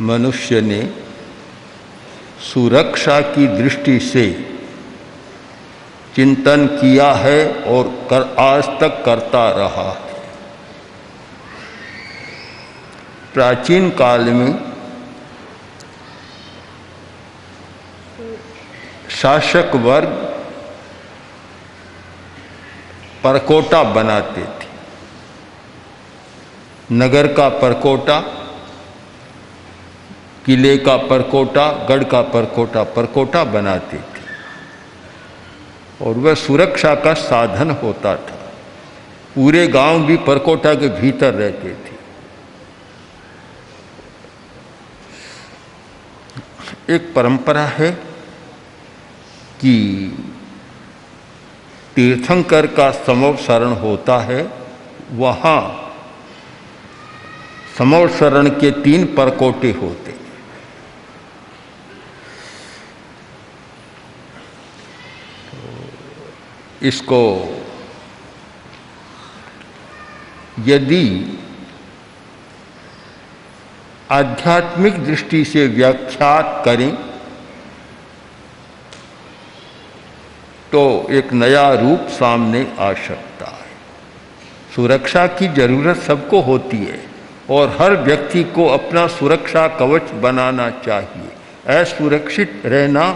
मनुष्य ने सुरक्षा की दृष्टि से चिंतन किया है और आज तक करता रहा है। प्राचीन काल में शासक वर्ग परकोटा बनाते थे। नगर का परकोटा, किले का परकोटा, गढ़ का परकोटा बनाते थे और वह सुरक्षा का साधन होता था। पूरे गांव भी परकोटा के भीतर रहते थे। एक परंपरा है कि तीर्थंकर का समवसरण होता है, वहाँ समवसरण के 3 परकोटे होते। इसको यदि आध्यात्मिक दृष्टि से व्याख्यात करें तो एक नया रूप सामने आ सकता है। सुरक्षा की जरूरत सबको होती है और हर व्यक्ति को अपना सुरक्षा कवच बनाना चाहिए। असुरक्षित रहना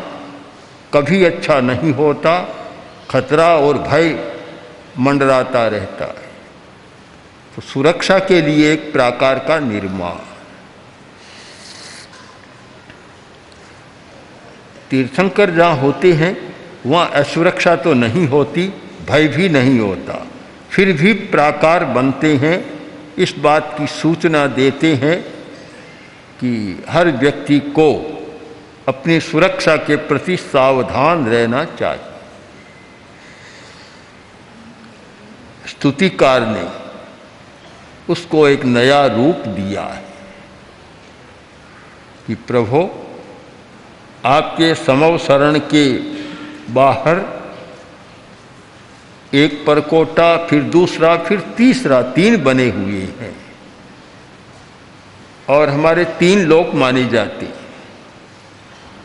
कभी अच्छा नहीं होता, खतरा और भय मंडराता रहता है। तो सुरक्षा के लिए एक प्रकार का निर्माण। तीर्थंकर जहाँ होते हैं वहाँ असुरक्षा तो नहीं होती, भय भी नहीं होता, फिर भी प्राकार बनते हैं। इस बात की सूचना देते हैं कि हर व्यक्ति को अपनी सुरक्षा के प्रति सावधान रहना चाहिए। स्तुतिकार ने उसको एक नया रूप दिया है कि प्रभु आपके समवसरण के बाहर एक परकोटा, फिर दूसरा, फिर तीसरा, 3 बने हुए हैं और हमारे 3 लोक माने जाते हैं,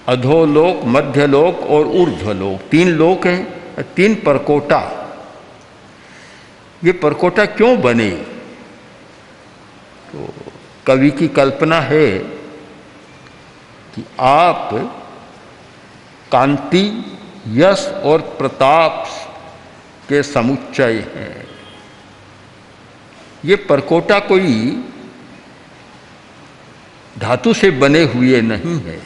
अधोलोक, मध्यलोक और ऊर्ध्वलोक। 3 लोक हैं, 3 परकोटा। ये परकोटा क्यों बने? तो कवि की कल्पना है कि आप कांति, यश और प्रताप के समुच्चय हैं। ये परकोटा कोई धातु से बने हुए नहीं है।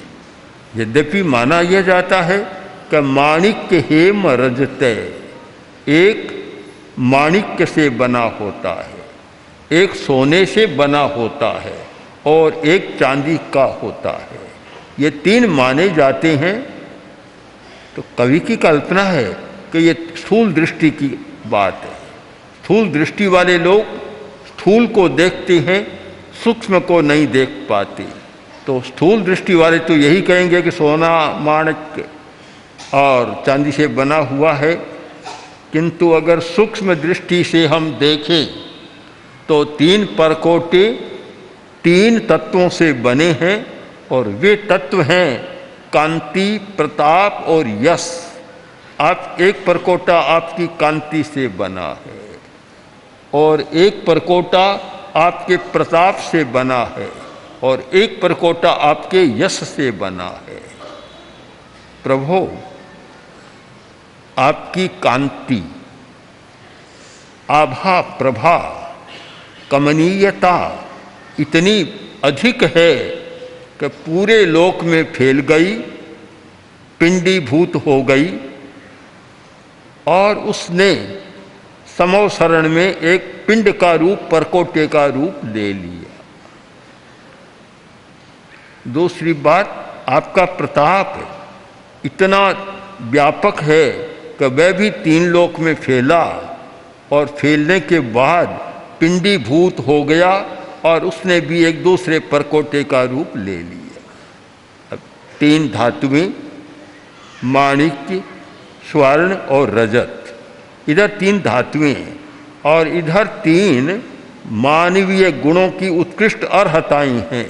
यद्यपि माना यह जाता है कि माणिक्य हेम रजते, एक माणिक्य से बना होता है, एक सोने से बना होता है और एक चांदी का होता है। ये 3 माने जाते हैं। तो कवि की कल्पना है कि ये स्थूल दृष्टि की बात है। स्थूल दृष्टि वाले लोग स्थूल को देखते हैं, सूक्ष्म को नहीं देख पाते। तो स्थूल दृष्टि वाले तो यही कहेंगे कि सोना, माणिक्य और चांदी से बना हुआ है, किंतु अगर सूक्ष्म दृष्टि से हम देखें तो 3 परकोटे 3 तत्वों से बने हैं और वे तत्व हैं कांति, प्रताप और यश। आप एक परकोटा आपकी कांति से बना है और एक परकोटा आपके प्रताप से बना है और एक परकोटा आपके यश से बना है। प्रभु आपकी कांति, आभा, प्रभा, कमनीयता इतनी अधिक है कि पूरे लोक में फैल गई, पिंडीभूत हो गई और उसने समवसरण में एक पिंड का रूप, परकोटे का रूप ले लिया। दूसरी बात, आपका प्रताप इतना व्यापक है कि वह भी 3 लोक में फैला और फैलने के बाद पिंडीभूत हो गया और उसने भी एक दूसरे परकोटे का रूप ले लिया। अब 3 धातुएं, माणिक्य, स्वर्ण और रजत, इधर 3 धातुएं और इधर 3 मानवीय गुणों की उत्कृष्ट अर्हताएं हैं।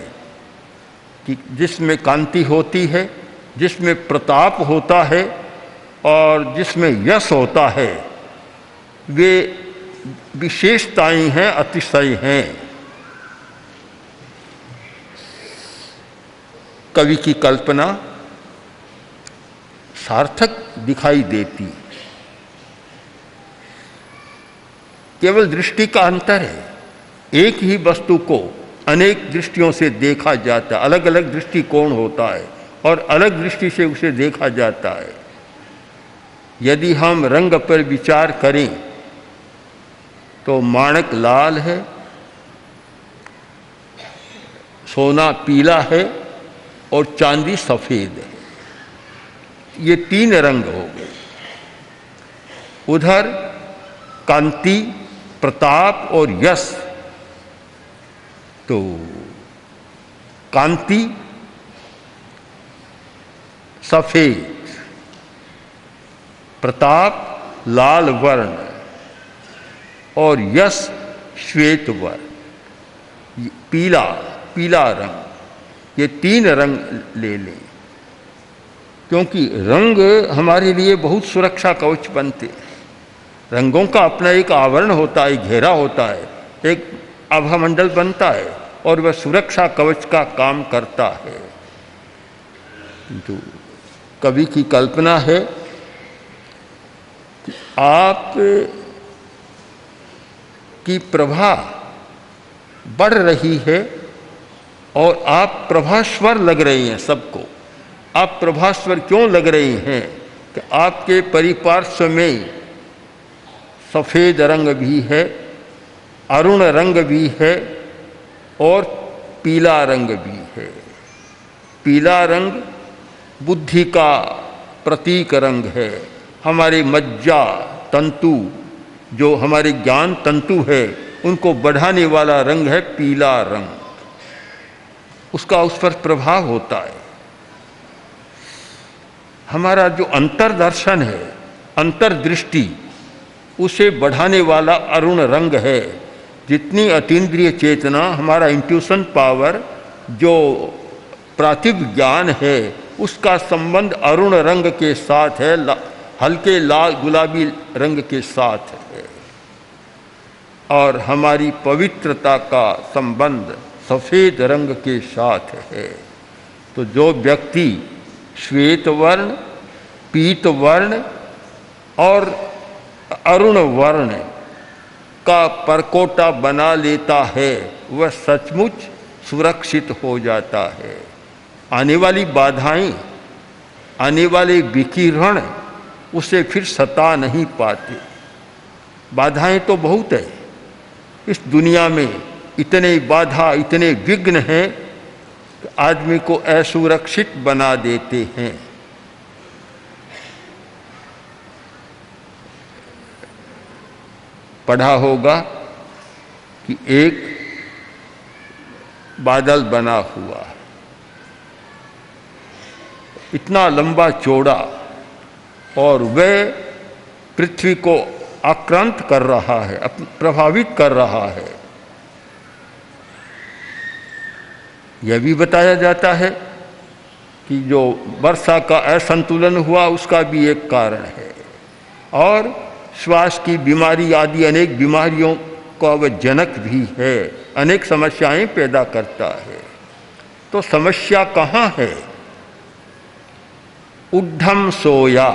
कि जिसमें कांति होती है, जिसमें प्रताप होता है और जिसमें यश होता है, वे विशेषताएं हैं, अतिशय हैं। कवि की कल्पना सार्थक दिखाई देती, केवल दृष्टि का अंतर है। एक ही वस्तु को अनेक दृष्टियों से देखा जाता है, अलग अलग दृष्टिकोण होता है और अलग दृष्टि से उसे देखा जाता है। यदि हम रंग पर विचार करें तो माणक लाल है, सोना पीला है और चांदी सफेद है। ये तीन रंग हो गए। उधर कांति, प्रताप और यश, तो कांति सफेद, प्रताप लाल वर्ण और यश श्वेत वर्ण, पीला रंग। ये तीन रंग ले लें, क्योंकि रंग हमारे लिए बहुत सुरक्षा कवच बनते हैं। रंगों का अपना एक आवरण होता है, घेरा होता है, एक आभामंडल बनता है और वह सुरक्षा कवच का काम करता है। तो कवि की कल्पना है कि आप की प्रभा बढ़ रही है और आप प्रभास्वर लग रहे हैं सबको। आप प्रभास्वर क्यों लग रहे हैं कि आपके परिपार्श्व में सफ़ेद रंग भी है, अरुण रंग भी है और पीला रंग भी है। पीला रंग बुद्धि का प्रतीक रंग है। हमारे मज्जा तंतु, जो हमारे ज्ञान तंतु है, उनको बढ़ाने वाला रंग है पीला रंग। उसका उस पर प्रभाव होता है। हमारा जो अंतर्दर्शन है, अंतर्दृष्टि, उसे बढ़ाने वाला अरुण रंग है। जितनी अतीन्द्रिय चेतना, हमारा इंट्यूशन पावर, जो प्रातिभ ज्ञान है, उसका संबंध अरुण रंग के साथ है, हल्के लाल गुलाबी रंग के साथ है। और हमारी पवित्रता का संबंध सफ़ेद रंग के साथ है। तो जो व्यक्ति श्वेत वर्ण, पीत वर्ण और अरुण वर्ण का परकोटा बना लेता है, वह सचमुच सुरक्षित हो जाता है। आने वाली बाधाएं, आने वाले विकिरण उसे फिर सता नहीं पाते। बाधाएं तो बहुत है इस दुनिया में, इतने बाधा, इतने विघ्न हैं कि आदमी को असुरक्षित बना देते हैं। पढ़ा होगा कि एक बादल बना हुआ है, इतना लंबा चौड़ा, और वह पृथ्वी को आक्रांत कर रहा है, प्रभावित कर रहा है। यह भी बताया जाता है कि जो वर्षा का असंतुलन हुआ उसका भी एक कारण है, और श्वास की बीमारी आदि अनेक बीमारियों का वह जनक भी है, अनेक समस्याएं पैदा करता है। तो समस्या कहाँ है? उड्ढम सोया,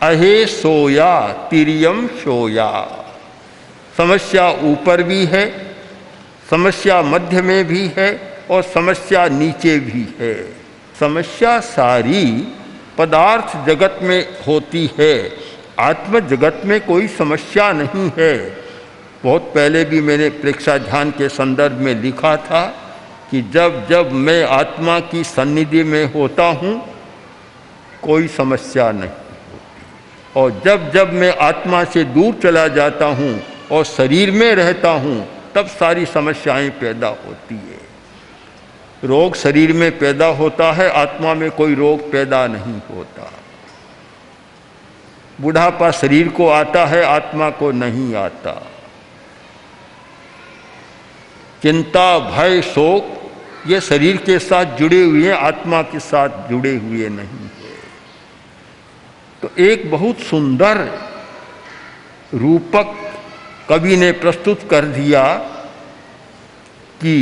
अहे सोया, तिर्यम सोया। समस्या ऊपर भी है, समस्या मध्य में भी है और समस्या नीचे भी है। समस्या सारी पदार्थ जगत में होती है, आत्म जगत में कोई समस्या नहीं है। बहुत पहले भी मैंने प्रेक्षा ध्यान के संदर्भ में लिखा था कि जब जब मैं आत्मा की सन्निधि में होता हूँ कोई समस्या नहीं होती, और जब जब मैं आत्मा से दूर चला जाता हूँ और शरीर में रहता हूँ तब सारी समस्याएं पैदा होती है। रोग शरीर में पैदा होता है, आत्मा में कोई रोग पैदा नहीं होता। बुढ़ापा शरीर को आता है, आत्मा को नहीं आता। चिंता, भय, शोक ये शरीर के साथ जुड़े हुए हैं, आत्मा के साथ जुड़े हुए नहीं है। तो एक बहुत सुंदर रूपक कवि ने प्रस्तुत कर दिया कि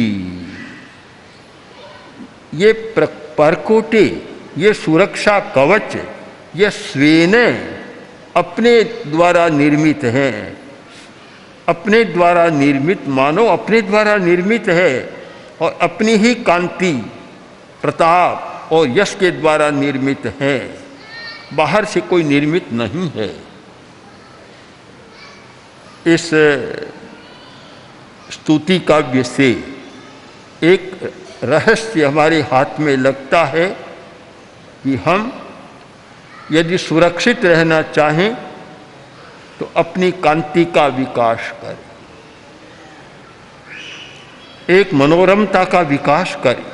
ये परकोटे, ये सुरक्षा कवच, ये स्वयं अपने द्वारा निर्मित हैं। अपने द्वारा निर्मित, मानो अपने द्वारा निर्मित है और अपनी ही कांति, प्रताप और यश के द्वारा निर्मित है, बाहर से कोई निर्मित नहीं है। इस स्तुति काव्य से एक रहस्य हमारे हाथ में लगता है कि हम यदि सुरक्षित रहना चाहें तो अपनी कांति का विकास करें, एक मनोरमता का विकास करें।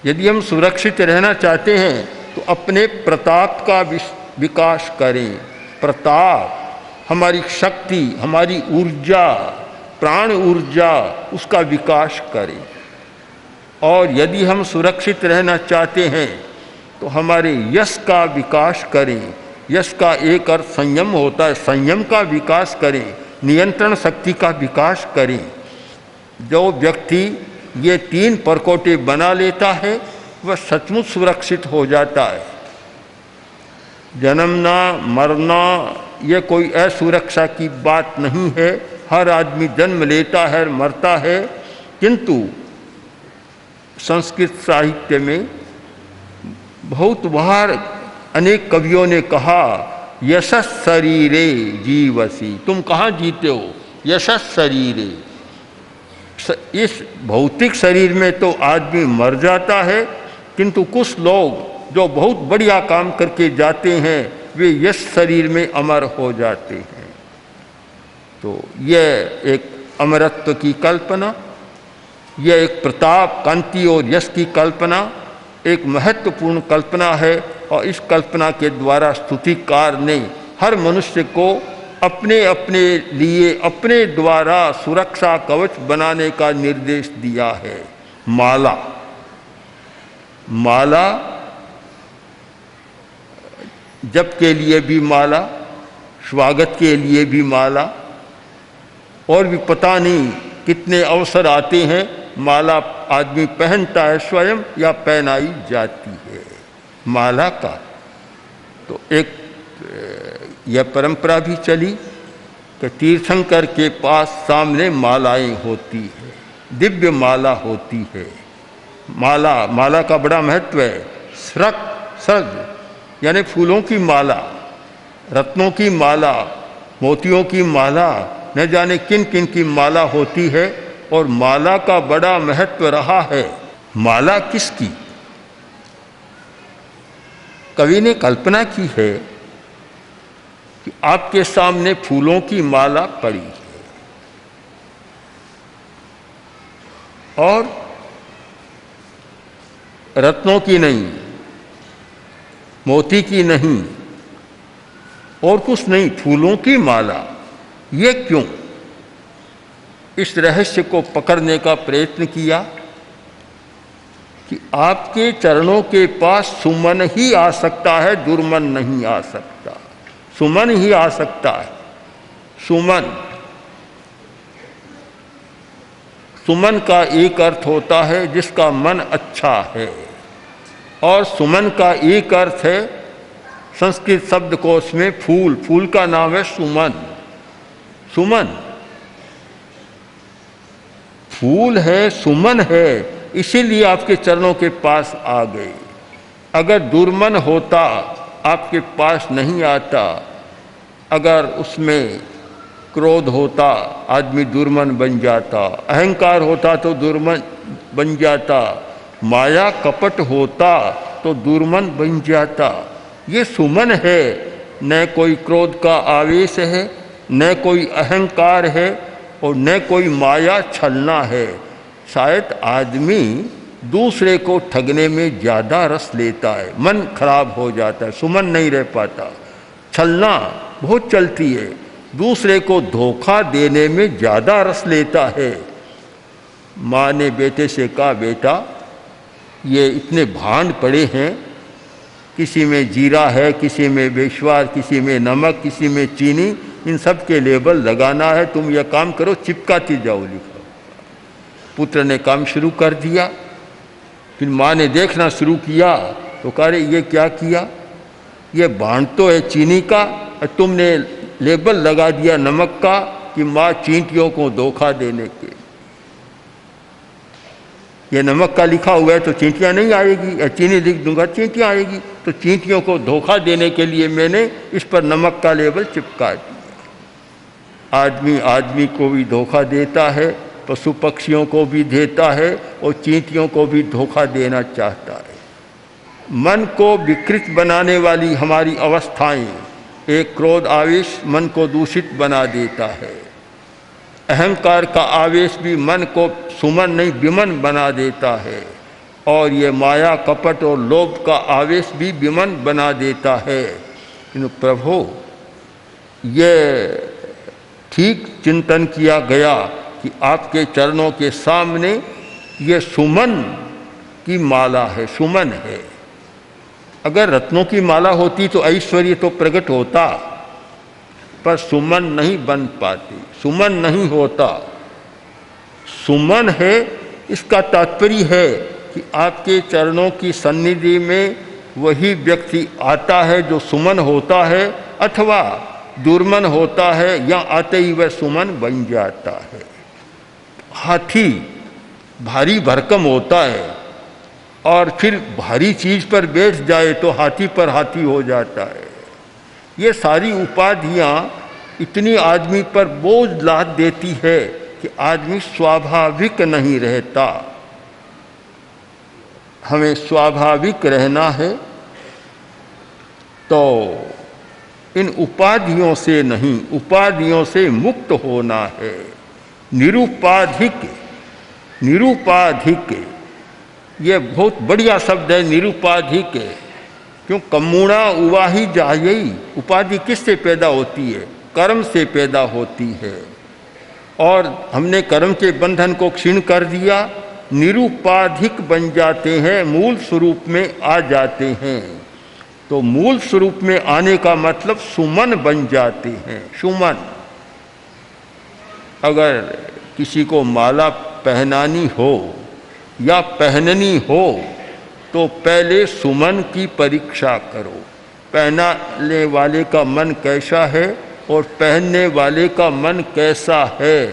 यदि हम सुरक्षित रहना चाहते हैं तो अपने प्रताप का विकास करें। प्रताप हमारी शक्ति, हमारी ऊर्जा, प्राण ऊर्जा, उसका विकास करें। और यदि हम सुरक्षित रहना चाहते हैं तो हमारे यश का विकास करें। यश का एक अर्थ संयम होता है, संयम का विकास करें, नियंत्रण शक्ति का विकास करें। जो व्यक्ति ये 3 परकोटे बना लेता है वह सचमुच सुरक्षित हो जाता है। जन्मना मरना ये कोई असुरक्षा की बात नहीं है। हर आदमी जन्म लेता है, मरता है, किंतु संस्कृत साहित्य में बहुत बार अनेक कवियों ने कहा यशस् शरीरे जीवसी, तुम कहाँ जीते हो? यशस् शरीरे। इस भौतिक शरीर में तो आदमी मर जाता है, किंतु कुछ लोग जो बहुत बढ़िया काम करके जाते हैं वे यश शरीर में अमर हो जाते हैं। तो यह एक अमरत्व की कल्पना, यह एक प्रताप, कांति और यश की कल्पना एक महत्वपूर्ण कल्पना है। और इस कल्पना के द्वारा स्तुतिकार ने हर मनुष्य को अपने अपने लिए, अपने द्वारा सुरक्षा कवच बनाने का निर्देश दिया है। माला, माला जप के लिए भी माला, स्वागत के लिए भी माला, और भी पता नहीं कितने अवसर आते हैं माला आदमी पहनता है स्वयं या पहनाई जाती है। माला का तो एक यह परंपरा भी चली कि तीर्थंकर के पास सामने मालाएं होती है, दिव्य माला होती है। माला का बड़ा महत्व है। सृग यानी फूलों की माला, रत्नों की माला, मोतियों की माला, न जाने किन किन की माला होती है। और माला का बड़ा महत्व रहा है। माला किसकी? कवि ने कल्पना की है कि आपके सामने फूलों की माला पड़ी है और रत्नों की नहीं, मोती की नहीं और कुछ नहीं, फूलों की माला। ये क्यों? इस रहस्य को पकड़ने का प्रयत्न किया कि आपके चरणों के पास सुमन ही आ सकता है, दुर्मन नहीं आ सकता। सुमन ही आ सकता है। सुमन, सुमन का एक अर्थ होता है जिसका मन अच्छा है, और सुमन का एक अर्थ है संस्कृत शब्दकोश में फूल। फूल का नाम है सुमन। सुमन फूल है, सुमन है, इसीलिए आपके चरणों के पास आ गए। अगर दुर्मन होता आपके पास नहीं आता। अगर उसमें क्रोध होता आदमी दुर्मन बन जाता, अहंकार होता तो दुर्मन बन जाता, माया कपट होता तो दुर्मन बन जाता। ये सुमन है, न कोई क्रोध का आवेश है, न कोई अहंकार है और न कोई माया छलना है। शायद आदमी दूसरे को ठगने में ज़्यादा रस लेता है, मन खराब हो जाता है, सुमन नहीं रह पाता। छलना बहुत चलती है, दूसरे को धोखा देने में ज़्यादा रस लेता है। माँ ने बेटे से कहा, बेटा ये इतने भांड पड़े हैं, किसी में जीरा है, किसी में बेशवार, किसी में नमक, किसी में चीनी, इन सब के लेबल लगाना है, तुम यह काम करो, चिपकाती जाओ लिखो। पुत्र ने काम शुरू कर दिया। फिर माँ ने देखना शुरू किया तो कह रहे ये क्या किया, ये भांड तो है चीनी का और तुमने लेबल लगा दिया नमक का कि माँ चींटियों को धोखा देने के। ये नमक का लिखा हुआ है तो चींटियाँ नहीं आएगी, या चीनी लिख दूंगा चींटियाँ आएगी, तो चींटियों को धोखा देने के लिए मैंने इस पर नमक का लेबल चिपका दिया। आदमी आदमी को भी धोखा देता है, पशु पक्षियों को भी देता है और चींटियों को भी धोखा देना चाहता है। मन को विकृत बनाने वाली हमारी अवस्थाएं, एक क्रोध आवेश मन को दूषित बना देता है। अहंकार का आवेश भी मन को सुमन नहीं विमन बना देता है, और ये माया कपट और लोभ का आवेश भी विमन बना देता है। किंतु प्रभु ये ठीक चिंतन किया गया कि आपके चरणों के सामने ये सुमन की माला है, सुमन है। अगर रत्नों की माला होती तो ऐश्वर्य तो प्रकट होता, पर सुमन नहीं बन पाती, सुमन नहीं होता। सुमन है, इसका तात्पर्य है कि आपके चरणों की सन्निधि में वही व्यक्ति आता है जो सुमन होता है, अथवा दुर्मन होता है, या आते ही वह सुमन बन जाता है। हाथी भारी भरकम होता है और फिर भारी चीज पर बैठ जाए तो हाथी पर हाथी हो जाता है। ये सारी उपाधियां इतनी आदमी पर बोझ लाद देती है कि आदमी स्वाभाविक नहीं रहता। हमें स्वाभाविक रहना है तो इन उपाधियों से नहीं, उपाधियों से मुक्त होना है। निरुपाधिक, निरुपाधिक ये बहुत बढ़िया शब्द है, निरुपाधिक। क्यों, कम्मुणा उवाही जायई, उपाधि किससे पैदा होती है? कर्म से पैदा होती है, और हमने कर्म के बंधन को क्षीण कर दिया, निरुपाधिक बन जाते हैं, मूल स्वरूप में आ जाते हैं। तो मूल स्वरूप में आने का मतलब सुमन बन जाते हैं, सुमन। अगर किसी को माला पहनानी हो या पहननी हो तो पहले सुमन की परीक्षा करो, पहनाने वाले का मन कैसा है और पहनने वाले का मन कैसा है।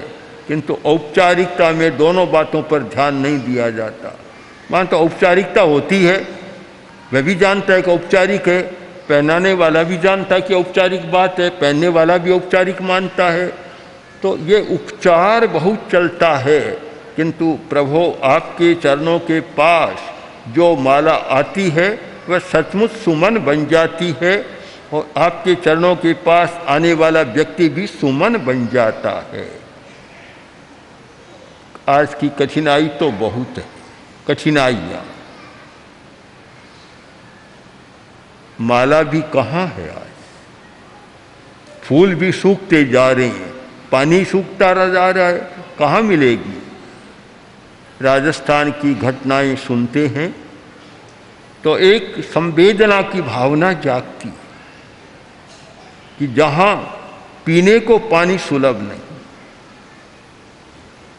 किंतु औपचारिकता में दोनों बातों पर ध्यान नहीं दिया जाता। मान तो औपचारिकता होती है, वह भी जानता है कि औपचारिक है, पहनाने वाला भी जानता है कि औपचारिक बात है, पहनने वाला भी औपचारिक मानता है। तो ये उपचार बहुत चलता है। किंतु प्रभु आपके चरणों के पास जो माला आती है वह सचमुच सुमन बन जाती है, और आपके चरणों के पास आने वाला व्यक्ति भी सुमन बन जाता है। आज की कठिनाई तो बहुत है, कठिनाइयाँ। माला भी कहाँ है आज, फूल भी सूखते जा रहे हैं, पानी सूखता जा रहा है, कहाँ मिलेगी। राजस्थान की घटनाएं सुनते हैं तो एक संवेदना की भावना जागती कि जहाँ पीने को पानी सुलभ नहीं।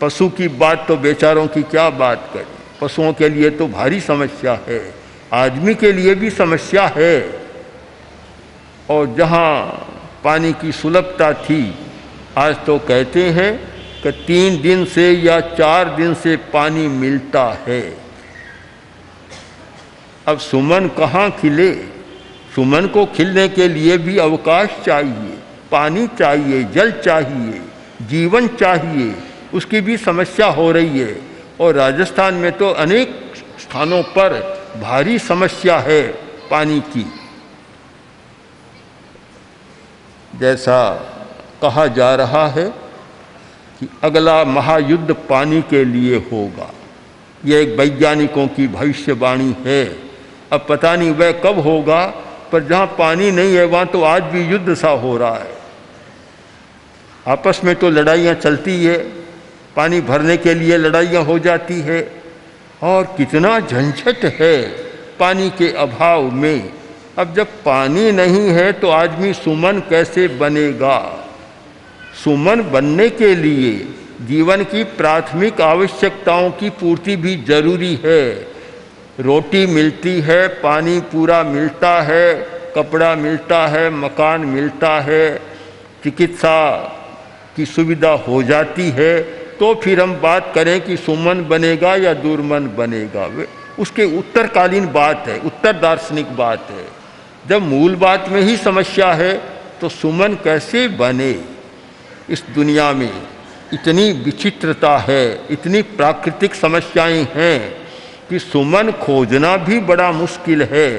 पशु की बात तो बेचारों की क्या बात करें, पशुओं के लिए तो भारी समस्या है, आदमी के लिए भी समस्या है। और जहाँ पानी की सुलभता थी, आज तो कहते हैं कि 3 दिन से या 4 दिन से पानी मिलता है। अब सुमन कहाँ खिले? सुमन को खिलने के लिए भी अवकाश चाहिए, पानी चाहिए, जल चाहिए, जीवन चाहिए, उसकी भी समस्या हो रही है। और राजस्थान में तो अनेक स्थानों पर भारी समस्या है पानी की। जैसा कहा जा रहा है कि अगला महायुद्ध पानी के लिए होगा, यह एक वैज्ञानिकों की भविष्यवाणी है। अब पता नहीं वह कब होगा, पर जहाँ पानी नहीं है वहाँ तो आज भी युद्ध सा हो रहा है। आपस में तो लड़ाइयाँ चलती है, पानी भरने के लिए लड़ाइयाँ हो जाती है, और कितना झंझट है पानी के अभाव में। अब जब पानी नहीं है तो आदमी सुमन कैसे बनेगा? सुमन बनने के लिए जीवन की प्राथमिक आवश्यकताओं की पूर्ति भी जरूरी है। रोटी मिलती है, पानी पूरा मिलता है, कपड़ा मिलता है, मकान मिलता है, चिकित्सा की सुविधा हो जाती है, तो फिर हम बात करें कि सुमन बनेगा या दुर्मन बनेगा। उसके उत्तरकालीन बात है, उत्तर दार्शनिक बात है। जब मूल बात में ही समस्या है तो सुमन कैसे बने? इस दुनिया में इतनी विचित्रता है, इतनी प्राकृतिक समस्याएं हैं कि सुमन खोजना भी बड़ा मुश्किल है।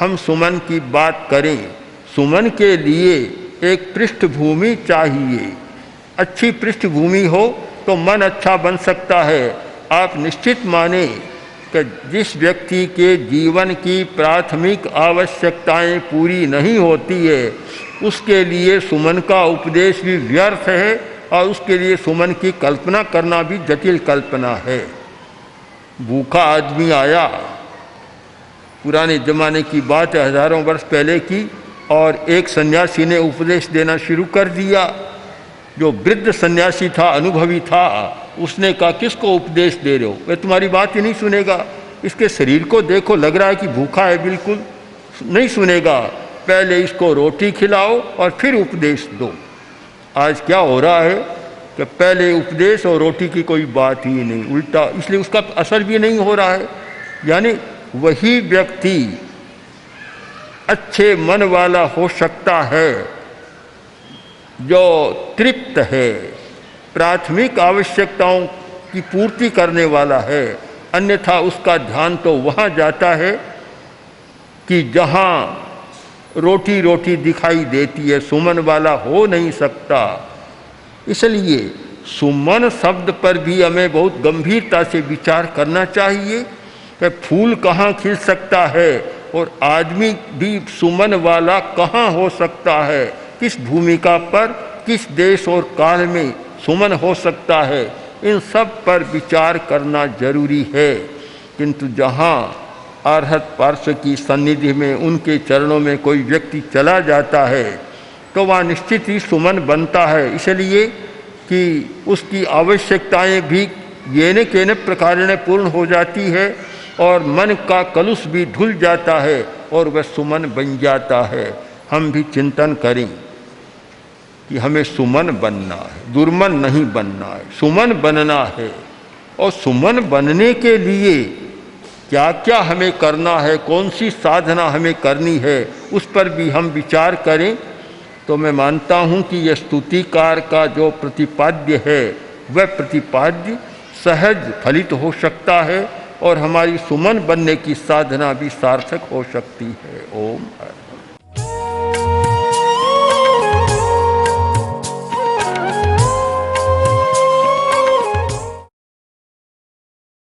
हम सुमन की बात करें, सुमन के लिए एक पृष्ठभूमि चाहिए। अच्छी पृष्ठभूमि हो तो मन अच्छा बन सकता है। आप निश्चित माने कि जिस व्यक्ति के जीवन की प्राथमिक आवश्यकताएं पूरी नहीं होती है, उसके लिए सुमन का उपदेश भी व्यर्थ है, और उसके लिए सुमन की कल्पना करना भी जटिल कल्पना है। भूखा आदमी आया, पुराने जमाने की बात है, हजारों वर्ष पहले की, और एक सन्यासी ने उपदेश देना शुरू कर दिया। जो वृद्ध सन्यासी था, अनुभवी था, उसने कहा किसको उपदेश दे रहे हो? वह तुम्हारी बात ही नहीं सुनेगा। इसके शरीर को देखो, लग रहा है कि भूखा है, बिल्कुल नहीं सुनेगा। पहले इसको रोटी खिलाओ और फिर उपदेश दो। आज क्या हो रहा है कि पहले उपदेश और रोटी की कोई बात ही नहीं, उल्टा, इसलिए उसका असर भी नहीं हो रहा है। यानी वही व्यक्ति अच्छे मन वाला हो सकता है जो तृप्त है, प्राथमिक आवश्यकताओं की पूर्ति करने वाला है। अन्यथा उसका ध्यान तो वहाँ जाता है कि जहाँ रोटी रोटी दिखाई देती है, सुमन वाला हो नहीं सकता। इसलिए सुमन शब्द पर भी हमें बहुत गंभीरता से विचार करना चाहिए कि फूल कहाँ खिल सकता है और आदमी भी सुमन वाला कहाँ हो सकता है, किस भूमिका पर, किस देश और काल में सुमन हो सकता है। इन सब पर विचार करना जरूरी है। किंतु जहाँ अरहत पार्श्व की सन्निधि में, उनके चरणों में कोई व्यक्ति चला जाता है तो वहाँ निश्चित ही सुमन बनता है। इसलिए कि उसकी आवश्यकताएं भी येन केन प्रकारेण पूर्ण हो जाती है और मन का कलुष भी धुल जाता है और वह सुमन बन जाता है। हम भी चिंतन करें कि हमें सुमन बनना है, दुर्मन नहीं बनना है, सुमन बनना है। और सुमन बनने के लिए क्या क्या हमें करना है, कौन सी साधना हमें करनी है, उस पर भी हम विचार करें तो मैं मानता हूँ कि यह स्तुतिकार का जो प्रतिपाद्य है वह प्रतिपाद्य सहज फलित हो सकता है और हमारी सुमन बनने की साधना भी सार्थक हो सकती है। ओम।